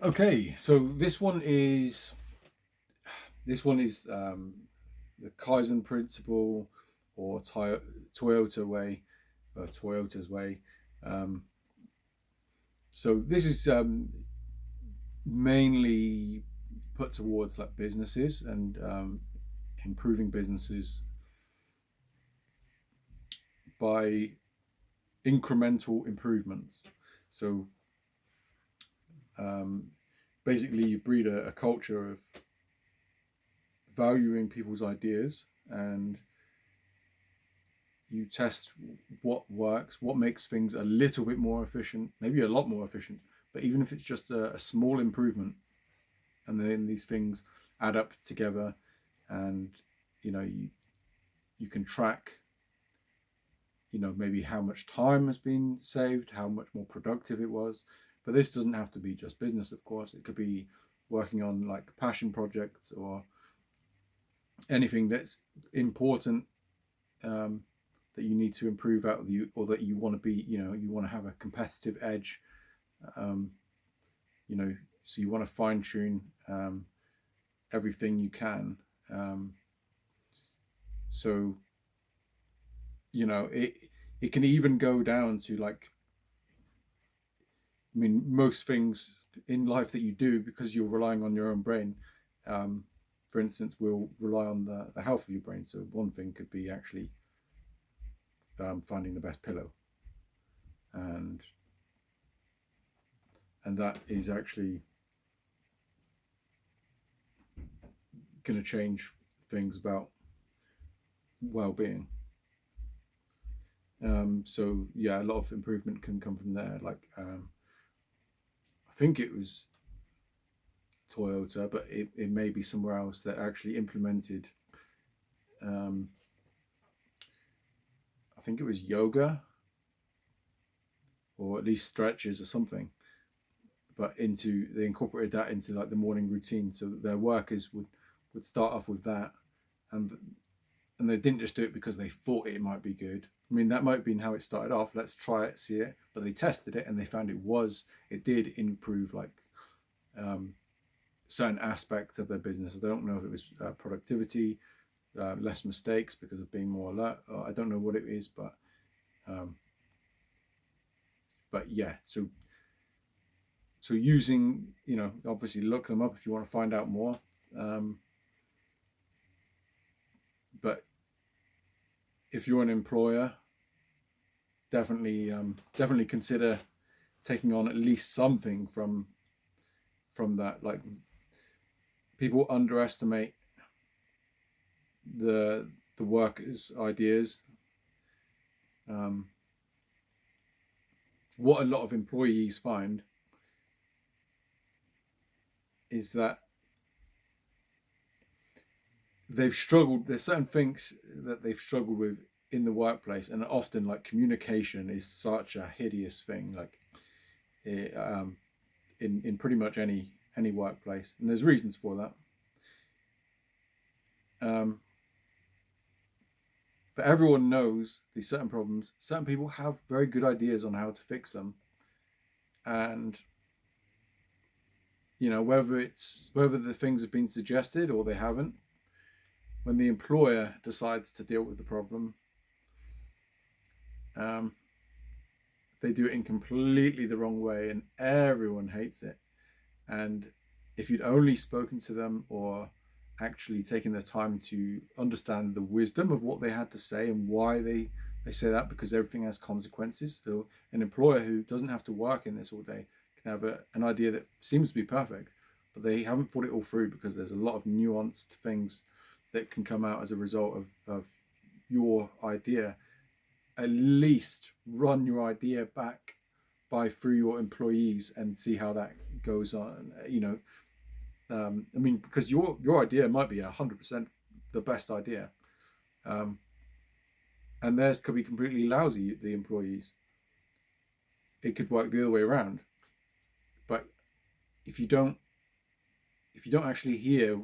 Okay, so the Kaizen Principle, or Toyota way, or Toyota's way. Um, so this is mainly put towards like businesses and improving businesses by incremental improvements. So um, basically, you breed a culture of valuing people's ideas, and you test what works, what makes things a little bit more efficient, maybe a lot more efficient, but even if it's just a small improvement, and then these things add up together, and you can track, maybe how much time has been saved, how much more productive it was. But this doesn't have to be just business, of course. It could be working on like passion projects, or anything that's important, um, that you need to improve out of you, or that you want to be, you want to have a competitive edge. um, so you want to fine tune everything you can. um, so it can even go down to, like, most things in life that you do, because you're relying on your own brain, um, for instance, will rely on the health of your brain. So one thing could be actually finding the best pillow, and that is actually going to change things about well-being. So yeah, a lot of improvement can come from there. Like, I think it was Toyota, but it may be somewhere else that actually implemented. Um, I think it was yoga, or at least stretches or something. But they incorporated that into like the morning routine, so that their workers would start off with that, and they didn't just do it because they thought it might be good. I mean, that might have been how it started off. Let's try it, see it. But they tested it, and they found it did improve, like, um, certain aspects of their business. I don't know if it was productivity, less mistakes because of being more alert. Or I don't know what it is, um, but yeah. So using, obviously look them up if you want to find out more. Um, but if you're an employer, definitely consider taking on at least something from that. Like, people underestimate the workers' ideas. Um, what a lot of employees find is that they've struggled. There's certain things that they've struggled with in the workplace, and often, like, communication is such a hideous thing. Like, in pretty much any workplace, and there's reasons for that. Um, but everyone knows these certain problems. Certain people have very good ideas on how to fix them, and whether the things have been suggested or they haven't, when the employer decides to deal with the problem, um, they do it in completely the wrong way, and everyone hates it. And if you'd only spoken to them, or actually taken the time to understand the wisdom of what they had to say and why they say that, because everything has consequences. So an employer who doesn't have to work in this all day can have an idea that seems to be perfect, but they haven't thought it all through, because there's a lot of nuanced things that can come out as a result of your idea. At least run your idea back through your employees and see how that goes on. Because your idea might be 100% the best idea, um, and theirs could be completely lousy. The employees, it could work the other way around. But if you don't actually hear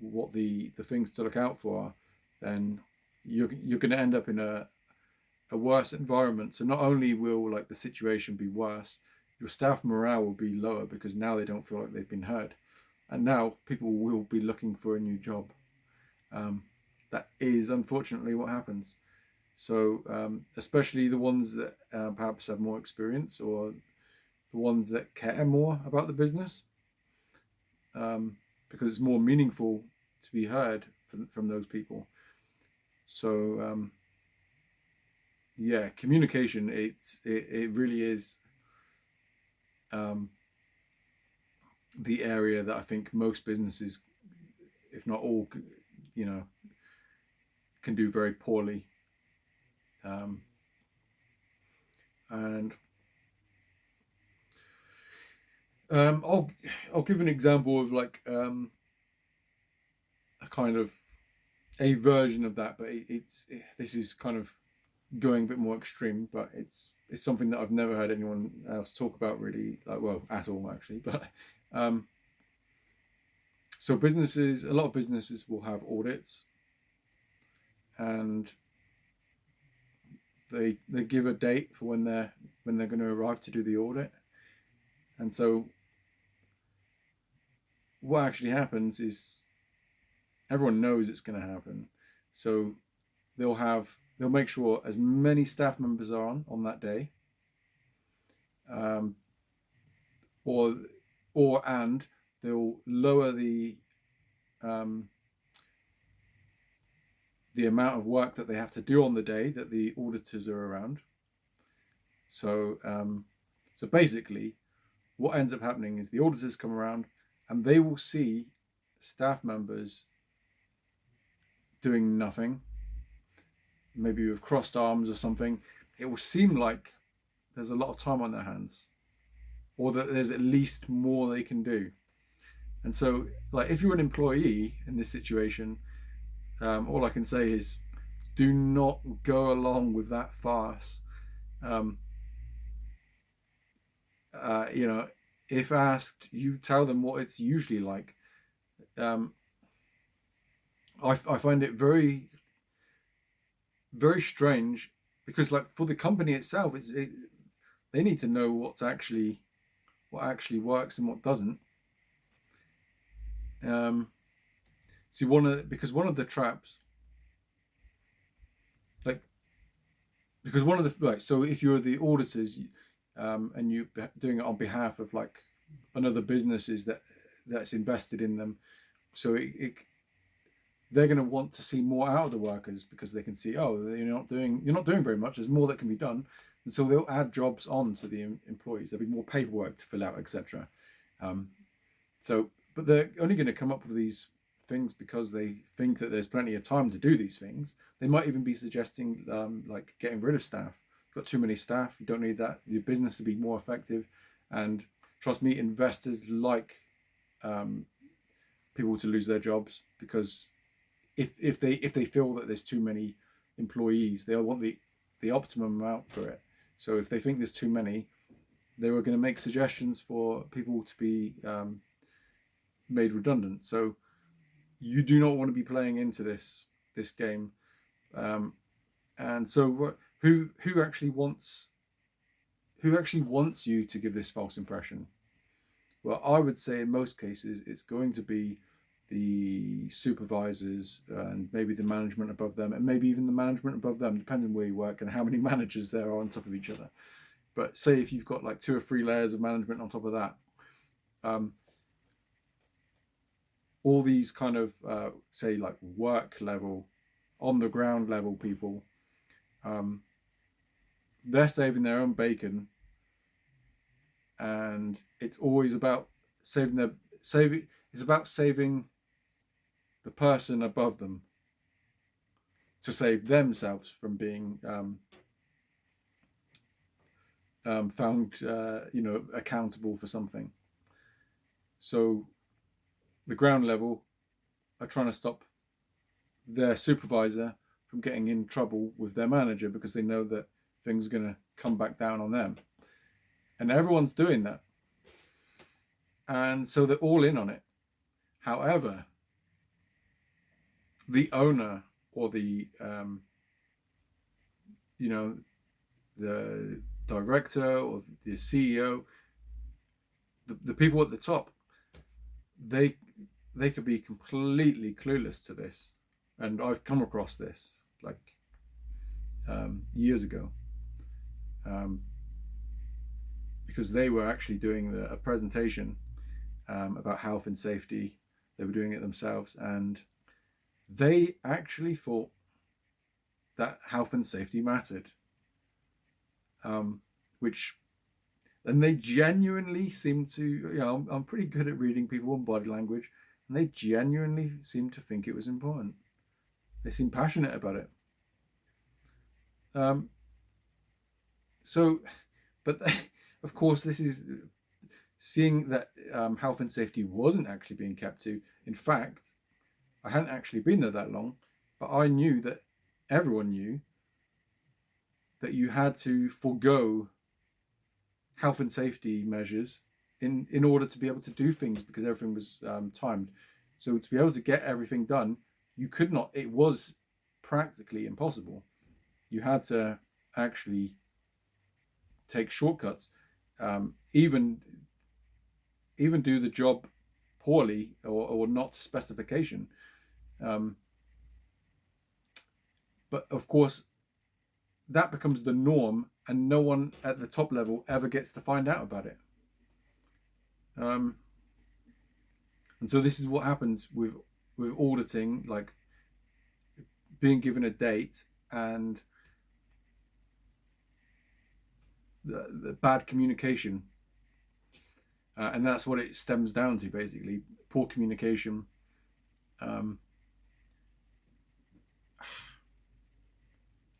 what the things to look out for are, then you're going to end up in a worse environment. So not only will, like, the situation be worse, your staff morale will be lower because now they don't feel like they've been heard. And now people will be looking for a new job. That is unfortunately what happens. So especially the ones that perhaps have more experience, or the ones that care more about the business, because it's more meaningful to be heard from those people. So yeah, communication, it really is the area that I think most businesses, if not all, can do very poorly. And I'll give an example of like a kind of a version of that, but this is kind of going a bit more extreme, but it's something that I've never heard anyone else talk about really, like, well, at all actually. But so a lot of businesses will have audits, and they give a date for when they're going to arrive to do the audit. And so what actually happens is everyone knows it's going to happen, so they'll make sure as many staff members are on that day, and they'll lower the amount of work that they have to do on the day that the auditors are around. So so basically what ends up happening is the auditors come around and they will see staff members doing nothing, maybe with crossed arms or something. It will seem like there's a lot of time on their hands, or that there's at least more they can do. And so, like, if you're an employee in this situation, all I can say is do not go along with that farce. If asked, you tell them what it's usually like. I find it very, very strange, because, like, for the company itself, they need to know what actually works and what doesn't. See, because one of the traps, so if you're the auditors, and you're doing it on behalf of like another businesses that's invested in them, so they're going to want to see more out of the workers, because they can see, oh, you're not doing very much. There's more that can be done, and so they'll add jobs on to the employees. There'll be more paperwork to fill out, etc. But they're only going to come up with these things because they think that there's plenty of time to do these things. They might even be suggesting like getting rid of staff. You've got too many staff. You don't need that. Your business to be more effective. And trust me, investors like people to lose their jobs, because if they feel that there's too many employees, they'll want the optimum amount for it. So if they think there's too many, they were going to make suggestions for people to be made redundant. So you do not want to be playing into this game. And so who actually wants you to give this false impression? Well, I would say in most cases it's going to be the supervisors, and maybe the management above them, and maybe even the management above them, depends on where you work and how many managers there are on top of each other. But say if you've got like 2 or 3 layers of management on top of that, all these kind of say like work level, on the ground level people, they're saving their own bacon, and it's always about saving the person above them, to save themselves from being found accountable for something. So the ground level are trying to stop their supervisor from getting in trouble with their manager, because they know that things are going to come back down on them. And everyone's doing that. And so they're all in on it. However, the owner, or the the director or the CEO, the people at the top, they could be completely clueless to this, and I've come across this like years ago, because they were actually doing a presentation about health and safety. They were doing it themselves, and they actually thought that health and safety mattered, which, and they genuinely seem to, I'm pretty good at reading people and body language, and they genuinely seem to think it was important. They seem passionate about it. So, but of course, this is seeing that health and safety wasn't actually being kept to. In fact, I hadn't actually been there that long, but I knew that everyone knew that you had to forego health and safety measures in order to be able to do things, because everything was timed. So to be able to get everything done, you could not, it was practically impossible. You had to actually take shortcuts, even do the job poorly or not to specification. But of course, that becomes the norm, and no one at the top level ever gets to find out about it. And so this is what happens with auditing, like being given a date and the bad communication. And that's what it stems down to, basically. Poor communication.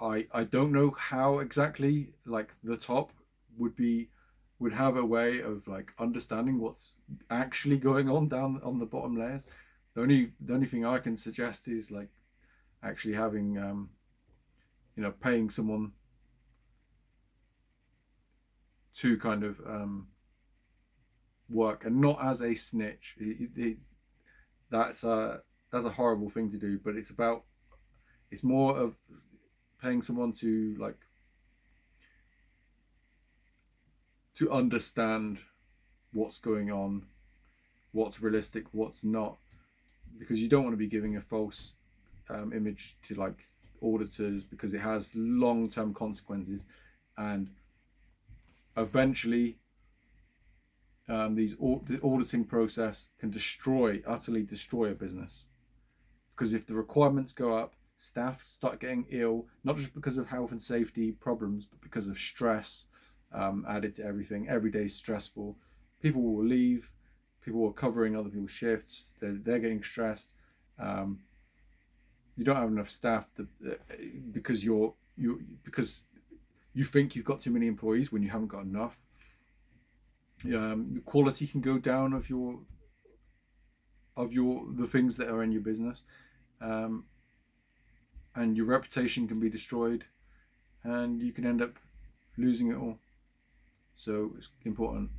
I don't know how exactly, like, the top would have a way of like understanding what's actually going on down on the bottom layers. The only thing I can suggest is like actually having paying someone to kind of work, and not as a snitch. That's a horrible thing to do, but it's more of paying someone to like to understand what's going on, what's realistic, what's not, because you don't want to be giving a false image to like auditors, because it has long-term consequences, and eventually the auditing process can utterly destroy a business, because if the requirements go up, staff start getting ill, not just because of health and safety problems, but because of stress added to everything. Every day is stressful. People will leave. People are covering other people's shifts. They're getting stressed. You don't have enough staff because because you think you've got too many employees when you haven't got enough. The quality can go down of the things that are in your business, and your reputation can be destroyed, and you can end up losing it all. So it's important.